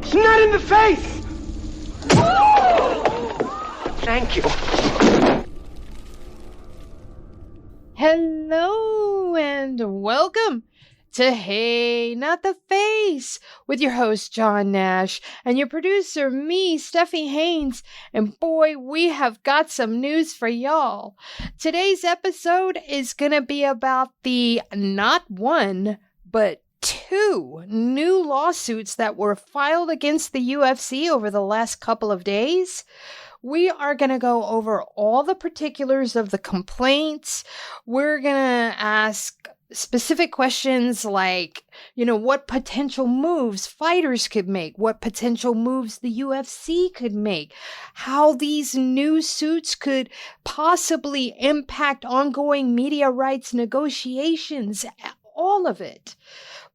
It's not in the face! Thank you. Hello and welcome to Hey, Not the Face with your host, John Nash, and your producer, me, Steffi Haynes. And boy, we have got some news for y'all. Today's episode is going to be about the not one, but two new lawsuits that were filed against the UFC over the last couple of days. We are going to go over all the particulars of the complaints. We're going to ask specific questions like, what potential moves fighters could make, what potential moves the UFC could make, how these new suits could possibly impact ongoing media rights negotiations, all of it.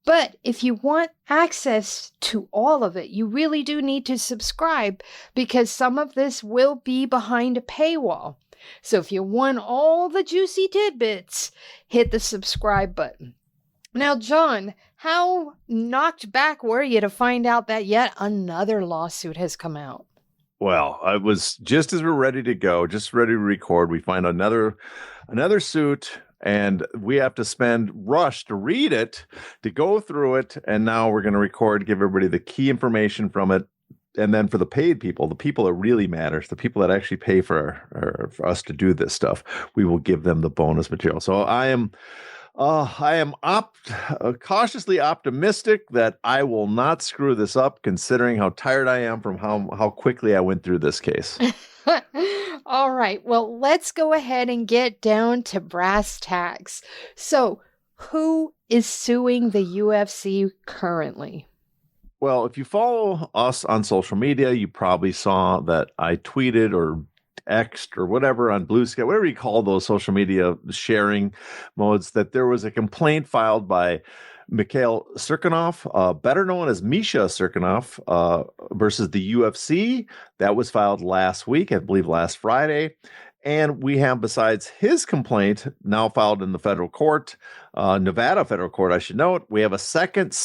But if you want access to all of it, you really do need to subscribe because some of this will be behind a paywall. So if you want all the juicy tidbits, hit the subscribe button. Now, John, how knocked back were you to find out that yet another lawsuit has come out? Well, I was just as we're ready to go, just ready to record, we find another suit. And we have to rush to read it, to go through it. And now we're going to record, give everybody the key information from it. And then for the paid people, the people that really matters, the people that actually pay for us to do this stuff, we will give them the bonus material. So I am cautiously optimistic that I will not screw this up, considering how tired I am from how quickly I went through this case. All right. Well, let's go ahead and get down to brass tacks. So, who is suing the UFC currently? Well, if you follow us on social media, you probably saw that I tweeted or X'd or whatever on Blue Sky, whatever you call those social media sharing modes, that there was a complaint filed by Mikhail Cirkunov, better known as Misha Cirkunov, versus the UFC. That was filed last week, I believe last Friday. And we have, besides his complaint, now filed in the federal court, Nevada federal court, I should note, we have a second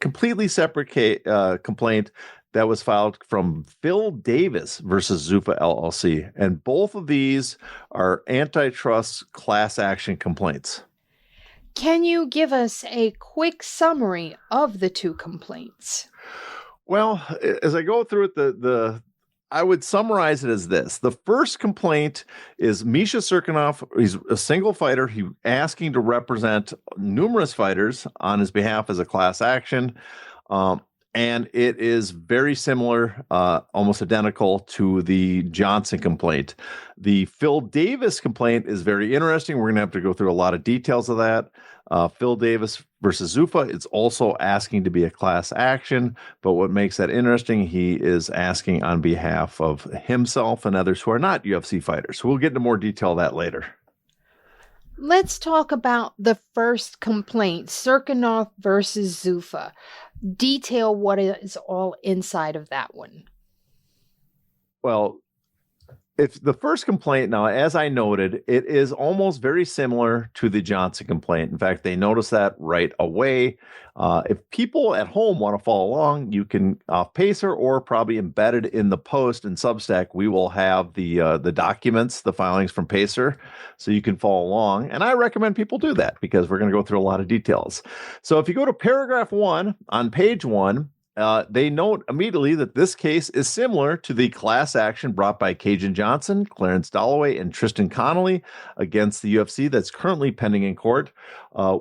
completely separate complaint that was filed from Phil Davis versus Zuffa LLC. And both of these are antitrust class action complaints. Can you give us a quick summary of the two complaints? Well, as I go through it, I would summarize it as this. The first complaint is Misha Cirkunov. He's a single fighter. He's asking to represent numerous fighters on his behalf as a class action. And it is very similar, almost identical to the Johnson complaint. The Phil Davis complaint is very interesting. We're going to have to go through a lot of details of that. Phil Davis versus Zuffa, it's also asking to be a class action. But what makes that interesting, he is asking on behalf of himself and others who are not UFC fighters. So we'll get into more detail of that later. Let's talk about the first complaint, Cirkunov versus Zuffa. Detail what is all inside of that one. Well, if the first complaint, now, as I noted, it is almost very similar to the Johnson complaint. In fact, they noticed that right away. If people at home want to follow along, you can off Pacer or probably embedded in the post in Substack. We will have the documents, the filings from Pacer, so you can follow along. And I recommend people do that because we're going to go through a lot of details. So if you go to paragraph 1 on page 1, they note immediately that this case is similar to the class action brought by Cajun Johnson, Clarence Dalloway, and Tristan Connolly against the UFC that's currently pending in court,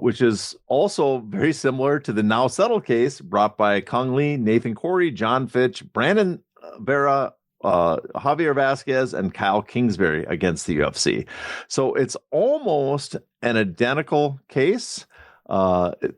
which is also very similar to the now settled case brought by Kong Lee, Nathan Corey, John Fitch, Brandon Vera, Javier Vasquez, and Kyle Kingsbury against the UFC. So it's almost an identical case,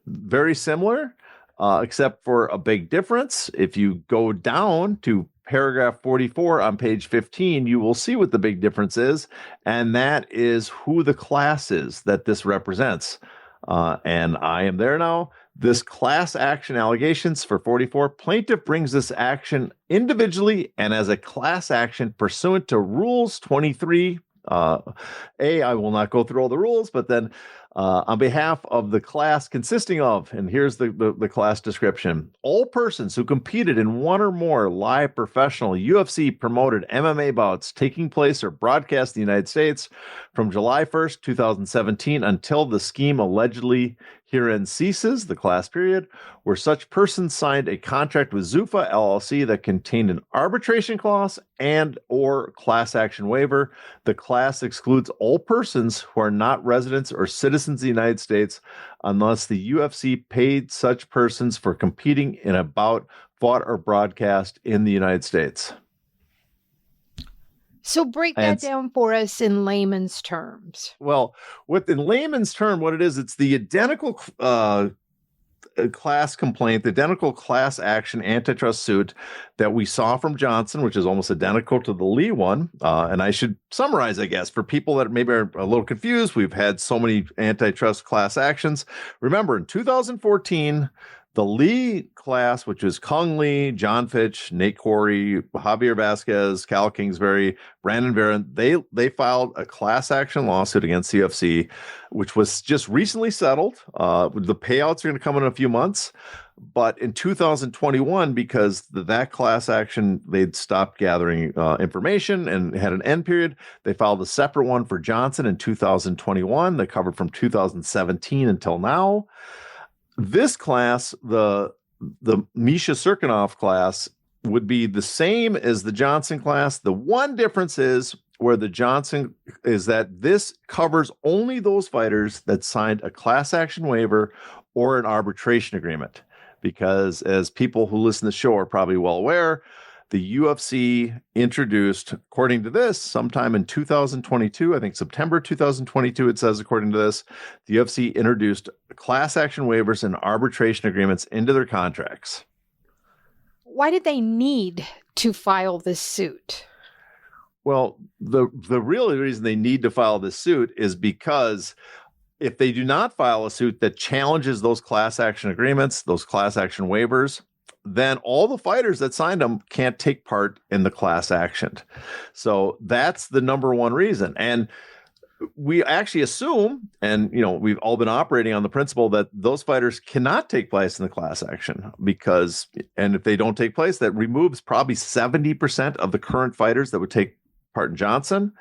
very similar. Except for a big difference. If you go down to paragraph 44 on page 15, you will see what the big difference is, and that is who the class is that this represents. And I am there now. This class action allegations for 44, plaintiff brings this action individually and as a class action pursuant to Rules 23. I will not go through all the rules, but then On behalf of the class consisting of, and here's the class description, all persons who competed in one or more live professional UFC promoted MMA bouts taking place or broadcast in the United States from July 1st, 2017 until the scheme allegedly herein ceases, the class period, where such persons signed a contract with Zuffa LLC that contained an arbitration clause and or class action waiver. The class excludes all persons who are not residents or citizens of the United States unless the UFC paid such persons for competing in a bout fought or broadcast in the United States. So break that down for us in layman's terms. Well, in layman's term, what it is, it's the identical class complaint, the identical class action antitrust suit that we saw from Johnson, which is almost identical to the Lee one. And I should summarize, I guess, for people that maybe are a little confused. We've had so many antitrust class actions. Remember, in 2014, the Lee class, which is Kung Lee, John Fitch, Nate Corey, Javier Vasquez, Cal Kingsbury, Brandon Barron, they filed a class action lawsuit against CFC, which was just recently settled. The payouts are going to come in a few months. But in 2021, because that class action, they'd stopped gathering information and had an end period, they filed a separate one for Johnson in 2021 that covered from 2017 until now. This class, the Misha Cirkunov class, would be the same as the Johnson class. The one difference is where the Johnson is that this covers only those fighters that signed a class action waiver or an arbitration agreement. Because as people who listen to the show are probably well aware, the UFC introduced, according to this, sometime in 2022, I think September 2022, it says, according to this, the UFC introduced class action waivers and arbitration agreements into their contracts. Why did they need to file this suit? Well, the real reason they need to file this suit is because if they do not file a suit that challenges those class action agreements, those class action waivers, then all the fighters that signed them can't take part in the class action. So that's the number one reason. And we actually assume, and we've all been operating on the principle that those fighters cannot take place in the class action and if they don't take place, that removes probably 70% of the current fighters that would take part in Johnson.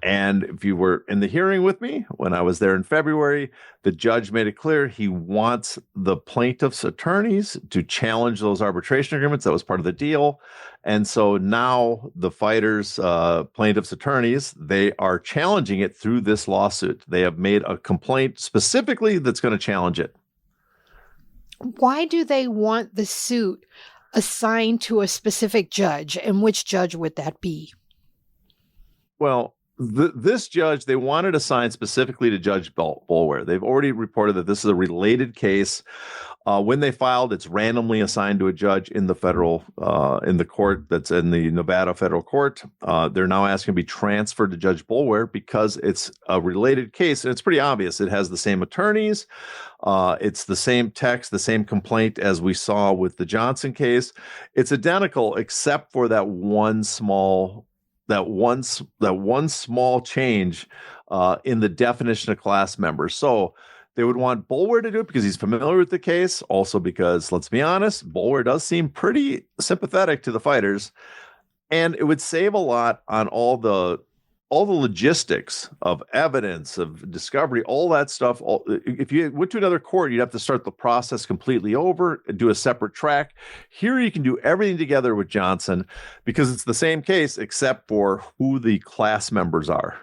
And if you were in the hearing with me when I was there in February, the judge made it clear he wants the plaintiff's attorneys to challenge those arbitration agreements. That was part of the deal. And so now the fighters, plaintiff's attorneys, they are challenging it through this lawsuit. They have made a complaint specifically that's going to challenge it. Why do they want the suit assigned to a specific judge? And which judge would that be? Well, this judge, they wanted assigned specifically to Judge Boulware. They've already reported that this is a related case. When they filed, it's randomly assigned to a judge in the federal, in the court that's in the Nevada federal court. They're now asking to be transferred to Judge Boulware because it's a related case. And it's pretty obvious. It has the same attorneys. It's the same text, the same complaint as we saw with the Johnson case. It's identical except for that one small change in the definition of class members. So they would want Boulware to do it because he's familiar with the case. Also because, let's be honest, Boulware does seem pretty sympathetic to the fighters. And it would save a lot on all the logistics of evidence, of discovery, all that stuff. If you went to another court, you'd have to start the process completely over and do a separate track. Here you can do everything together with Johnson because it's the same case except for who the class members are.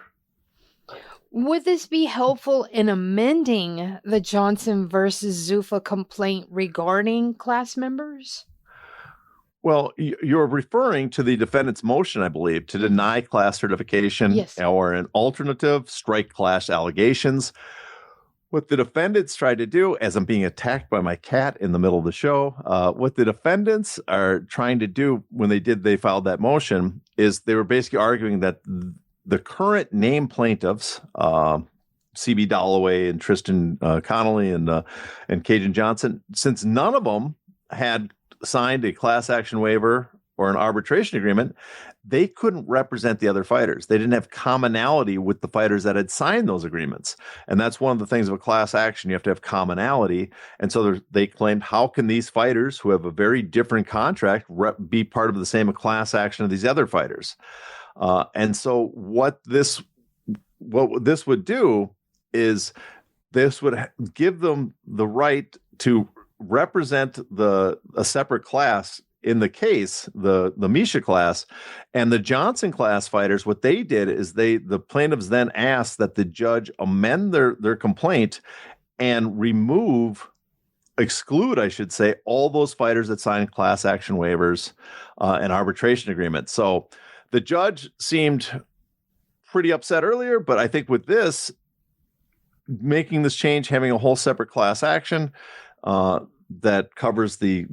Would this be helpful in amending the Johnson versus Zuffa complaint regarding class members? Well, you're referring to the defendant's motion, I believe, to deny class certification. Yes. Or an alternative, strike class allegations. What the defendants tried to do, as I'm being attacked by my cat in the middle of the show, what the defendants are trying to do when they filed that motion is they were basically arguing that the current named plaintiffs, CB Dalloway and Tristan Connolly and Cajun Johnson, since none of them had signed a class action waiver or an arbitration agreement, they couldn't represent the other fighters. They didn't have commonality with the fighters that had signed those agreements. And that's one of the things of a class action. You have to have commonality. And so they claimed, how can these fighters who have a very different contract be part of the same class action of these other fighters? And so what this would do is this would give them the right to represent a separate class in the case, the Misha class, and the Johnson class fighters. What they did is the plaintiffs then asked that the judge amend their complaint and exclude, I should say, all those fighters that signed class action waivers and arbitration agreements. So the judge seemed pretty upset earlier, but I think with this, making this change, having a whole separate class action that covers the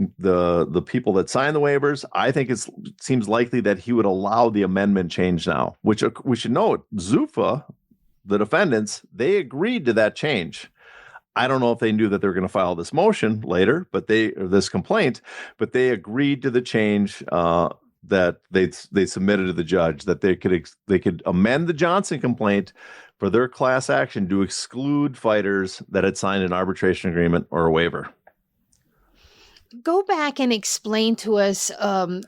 people that sign the waivers, I think it seems likely that he would allow the amendment change now, which we should note, Zuffa, the defendants, they agreed to that change. I don't know if they knew that they were going to file this motion later, this complaint, but they agreed to the change that they submitted to the judge, that they could amend the Johnson complaint for their class action to exclude fighters that had signed an arbitration agreement or a waiver. Go back and explain to us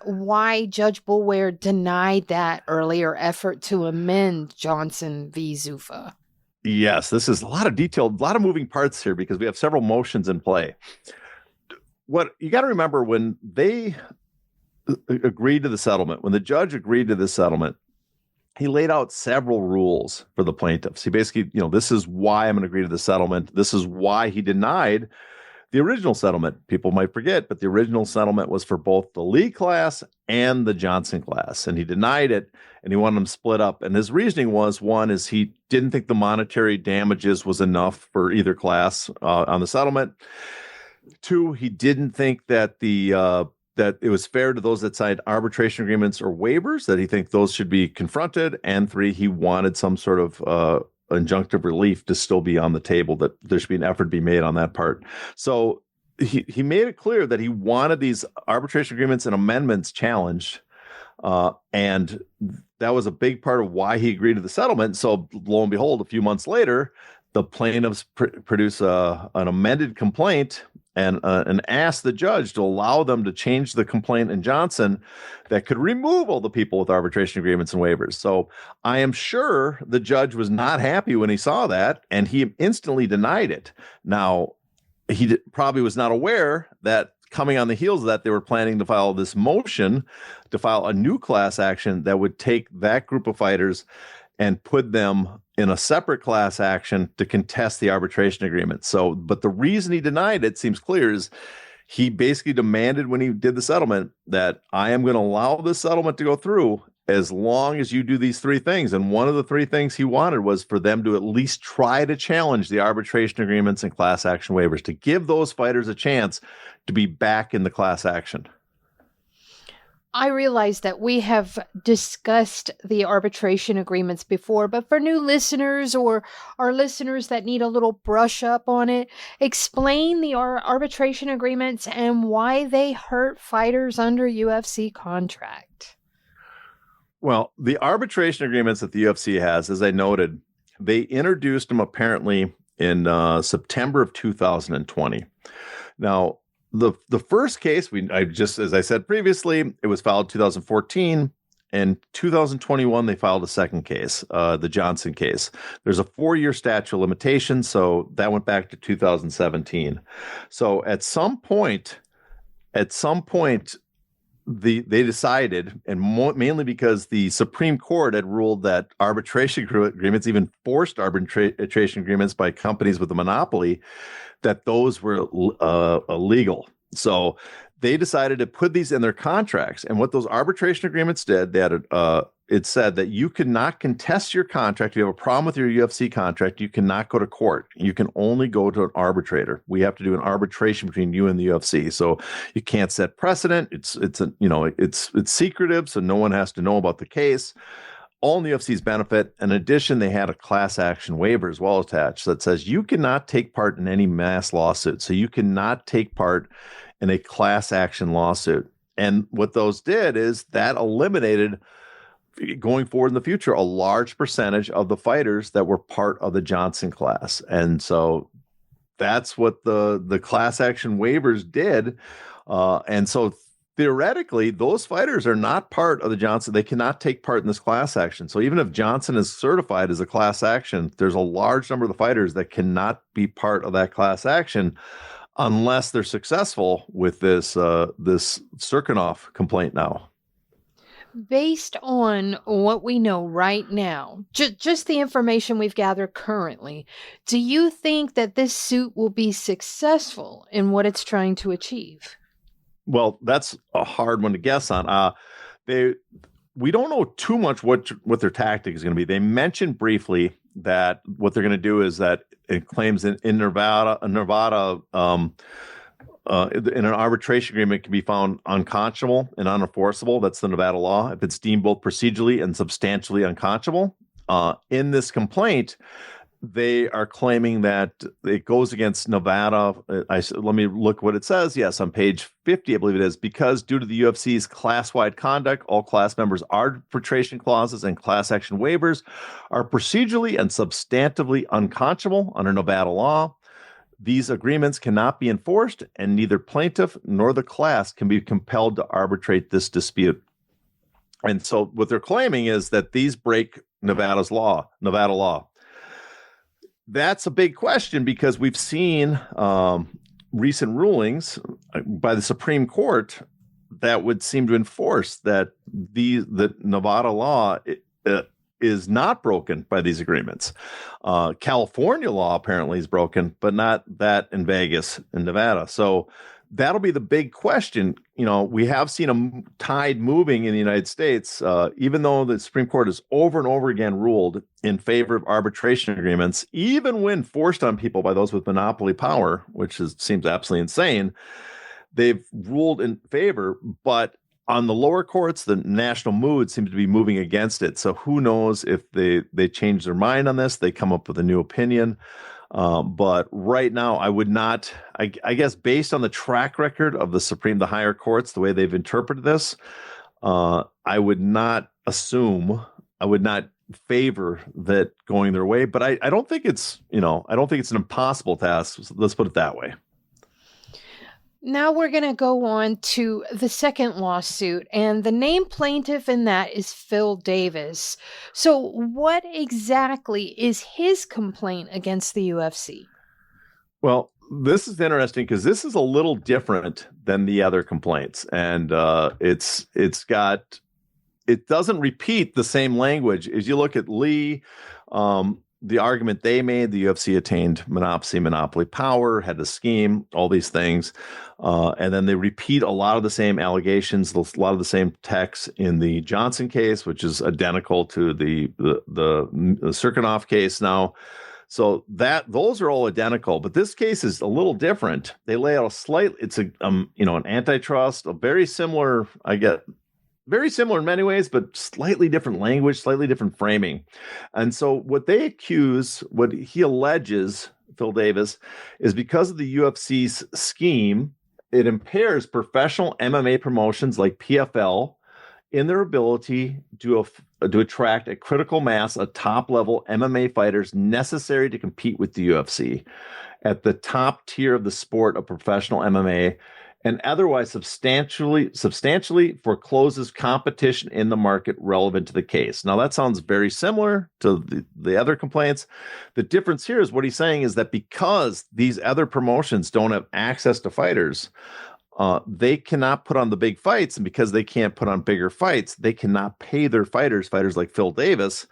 why Judge Boulware denied that earlier effort to amend Johnson v. Zuffa. Yes, this is a lot of detail, a lot of moving parts here because we have several motions in play. What you got to remember, when they agreed to the settlement, when the judge agreed to the settlement, he laid out several rules for the plaintiffs. He basically, this is why I'm going to agree to the settlement. This is why he denied the original settlement. People might forget, but the original settlement was for both the Lee class and the Johnson class, and he denied it, and he wanted them split up. And his reasoning was, one is he didn't think the monetary damages was enough for either class on the settlement. Two, he didn't think that that it was fair to those that signed arbitration agreements or waivers, that he think those should be confronted. And three, he wanted some sort of injunctive relief to still be on the table, that there should be an effort to be made on that part. So he made it clear that he wanted these arbitration agreements and amendments challenged. And that was a big part of why he agreed to the settlement. So lo and behold, a few months later, the plaintiffs produce an amended complaint and asked the judge to allow them to change the complaint in Johnson that could remove all the people with arbitration agreements and waivers. So I am sure the judge was not happy when he saw that, and he instantly denied it. Now, he probably was not aware that coming on the heels of that, they were planning to file this motion to file a new class action that would take that group of fighters and put them in a separate class action to contest the arbitration agreement. So, but the reason he denied it seems clear is he basically demanded when he did the settlement that I am going to allow this settlement to go through as long as you do these three things. And one of the three things he wanted was for them to at least try to challenge the arbitration agreements and class action waivers, to give those fighters a chance to be back in the class action. I realize that we have discussed the arbitration agreements before, but for new listeners or our listeners that need a little brush up on it, explain the arbitration agreements and why they hurt fighters under UFC contract. Well, the arbitration agreements that the UFC has, as I noted, they introduced them apparently in September of 2020. Now, the first case, as I said previously, it was filed 2014. In 2021, they filed a second case, the Johnson case. There's a 4-year statute of limitations, so that went back to 2017. So at some point, they decided, and mainly because the Supreme Court had ruled that arbitration agreements, even forced arbitration agreements by companies with a monopoly, that those were illegal. So they decided to put these in their contracts. And what those arbitration agreements did, it said that you cannot contest your contract. If you have a problem with your UFC contract, you cannot go to court. You can only go to an arbitrator. We have to do an arbitration between you and the UFC. So you can't set precedent. It's secretive, so no one has to know about the case. All in the UFC's benefit. In addition, they had a class action waiver as well attached that says you cannot take part in any mass lawsuit. So you cannot take part in a class action lawsuit. And what those did is that eliminated, going forward in the future, a large percentage of the fighters that were part of the Johnson class. And so that's what the class action waivers did. And so theoretically, those fighters are not part of the Johnson. They cannot take part in this class action. So even if Johnson is certified as a class action, there's a large number of the fighters that cannot be part of that class action unless they're successful with this Cirkunov complaint now. Based on what we know right now, just the information we've gathered currently, do you think that this suit will be successful in what it's trying to achieve? Well, that's a hard one to guess on. We don't know too much what their tactic is going to be. They mentioned briefly that what they're going to do is that it claims in Nevada, in an arbitration agreement can be found unconscionable and unenforceable. That's the Nevada law. If it's deemed both procedurally and substantially unconscionable. In this complaint, they are claiming that it goes against Nevada. Let me look what it says. Yes, on page 50, I believe it is. Because due to the UFC's class-wide conduct, all class members' arbitration clauses and class action waivers are procedurally and substantively unconscionable under Nevada law. These agreements cannot be enforced, and neither plaintiff nor the class can be compelled to arbitrate this dispute. And so what they're claiming is that these break Nevada law. That's a big question because we've seen recent rulings by the Supreme Court that would seem to enforce that the Nevada law is not broken by these agreements. California law apparently is broken, but not that in Vegas and Nevada. So that'll be the big question. You know, we have seen a tide moving in the United States, even though the Supreme Court has over and over again ruled in favor of arbitration agreements, even when forced on people by those with monopoly power, which seems absolutely insane. They've ruled in favor, but on the lower courts, the national mood seems to be moving against it. So who knows if they change their mind on this, they come up with a new opinion. But right now, I would not, I guess, based on the track record of the higher courts, the way they've interpreted this, I would not favor that going their way. But I don't think it's an impossible task. So let's put it that way. Now we're going to go on to the second lawsuit, and the named plaintiff in that is Phil Davis. So what exactly is his complaint against the UFC? Well, this is interesting because this is a little different than the other complaints, and it doesn't repeat the same language. As you look at Lee, the argument they made, the UFC attained monopoly power, had the scheme, all these things. And then they repeat a lot of the same allegations, a lot of the same texts in the Johnson case, which is identical to the Cirkunov case now. So those are all identical, but this case is a little different. They lay out an antitrust, a very similar, very similar in many ways, but slightly different language, slightly different framing. And so what he alleges, Phil Davis, is because of the UFC's scheme, it impairs professional MMA promotions like PFL in their ability to attract a critical mass of top-level MMA fighters necessary to compete with the UFC at the top tier of the sport of professional MMA, and otherwise substantially forecloses competition in the market relevant to the case. Now, that sounds very similar to the other complaints. The difference here is what he's saying is that because these other promotions don't have access to fighters, they cannot put on the big fights, and because they can't put on bigger fights, they cannot pay their fighters like Phil Davis,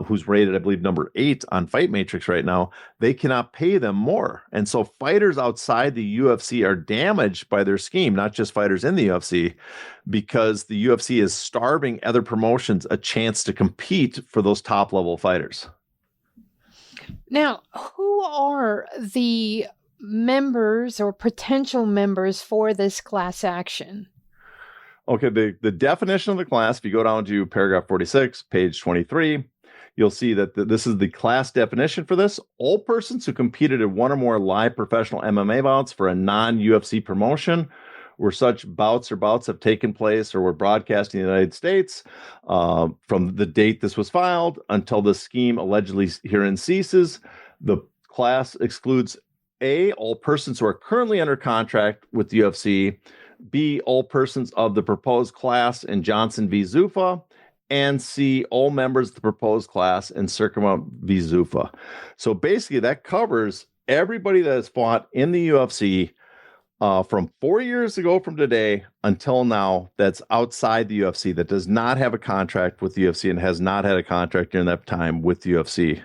who's rated, I believe, number 8 on Fight Matrix right now. They cannot pay them more. And so fighters outside the UFC are damaged by their scheme, not just fighters in the UFC, because the UFC is starving other promotions a chance to compete for those top-level fighters. Now, who are the members or potential members for this class action? Okay, the definition of the class, if you go down to paragraph 46, page 23, you'll see that this is the class definition for this. All persons who competed in one or more live professional MMA bouts for a non-UFC promotion where such bouts have taken place or were broadcast in the United States from the date this was filed until the scheme allegedly herein ceases. The class excludes A, all persons who are currently under contract with the UFC, B, all persons of the proposed class in Johnson v. Zuffa, and C, all members of the proposed class in Cirkunovs v. Zuffa. So basically that covers everybody that has fought in the UFC from 4 years ago from today until now that's outside the UFC, that does not have a contract with the UFC and has not had a contract during that time with the UFC.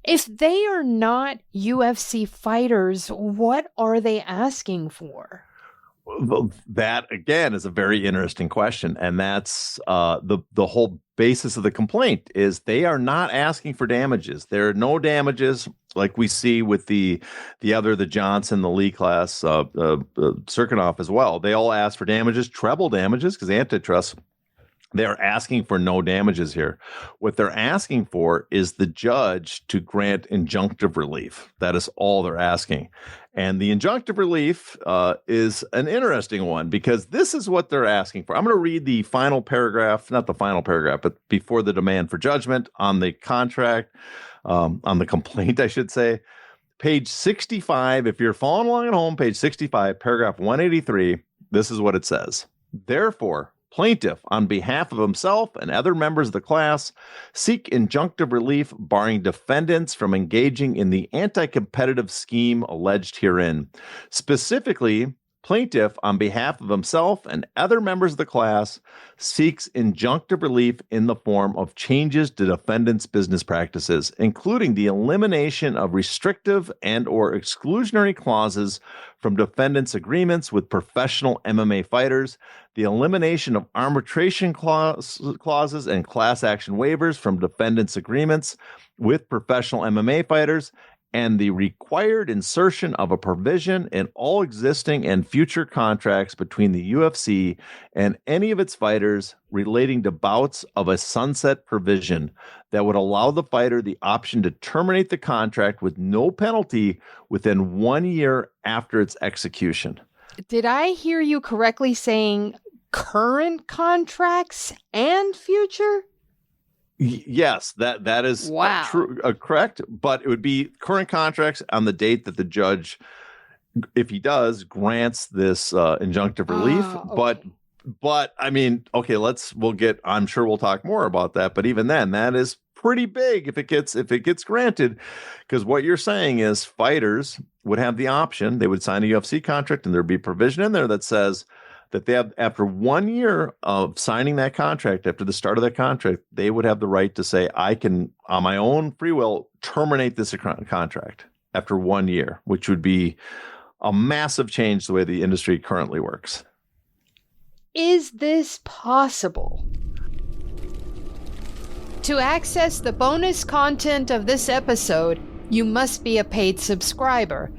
If they are not UFC fighters, what are they asking for? That, again, is a very interesting question. And that's the whole basis of the complaint is they are not asking for damages. There are no damages like we see with the Johnson, the Lee class, Cirkunovs as well. They all ask for damages, treble damages, because antitrust. They're asking for no damages here. What they're asking for is the judge to grant injunctive relief. That is all they're asking. And the injunctive relief is an interesting one because this is what they're asking for. I'm going to read the final paragraph, not the final paragraph, but before the demand for judgment on the contract, on the complaint, I should say. Page 65, if you're following along at home, page 65, paragraph 183, this is what it says. Therefore, plaintiff, on behalf of himself and other members of the class, seek injunctive relief barring defendants from engaging in the anti-competitive scheme alleged herein. Specifically, plaintiff, on behalf of himself and other members of the class, seeks injunctive relief in the form of changes to defendants' business practices, including the elimination of restrictive and or exclusionary clauses from defendants' agreements with professional MMA fighters, the elimination of arbitration clauses and class action waivers from defendants' agreements with professional MMA fighters, and the required insertion of a provision in all existing and future contracts between the UFC and any of its fighters relating to bouts of a sunset provision that would allow the fighter the option to terminate the contract with no penalty within 1 year after its execution. Did I hear you correctly saying current contracts and future? Yes, that is true, correct. But it would be current contracts on the date that the judge, if he does, grants this injunctive relief. Okay. But I mean, okay, I'm sure we'll talk more about that. But even then, that is pretty big if it gets granted, because what you're saying is fighters would have the option. They would sign a UFC contract, and there'd be a provision in there that says that they have, after 1 year of signing that contract, after the start of that contract, they would have the right to say, I can, on my own free will, terminate this contract after 1 year, which would be a massive change the way the industry currently works. Is this possible? To access the bonus content of this episode, you must be a paid subscriber.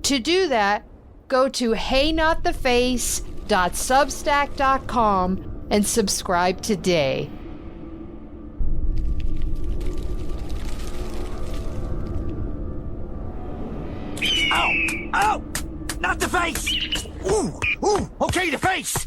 To do that, go to heynottheface.substack.com and subscribe today. Ow! Ow! Not the face! Ooh! Ooh! Okay, the face!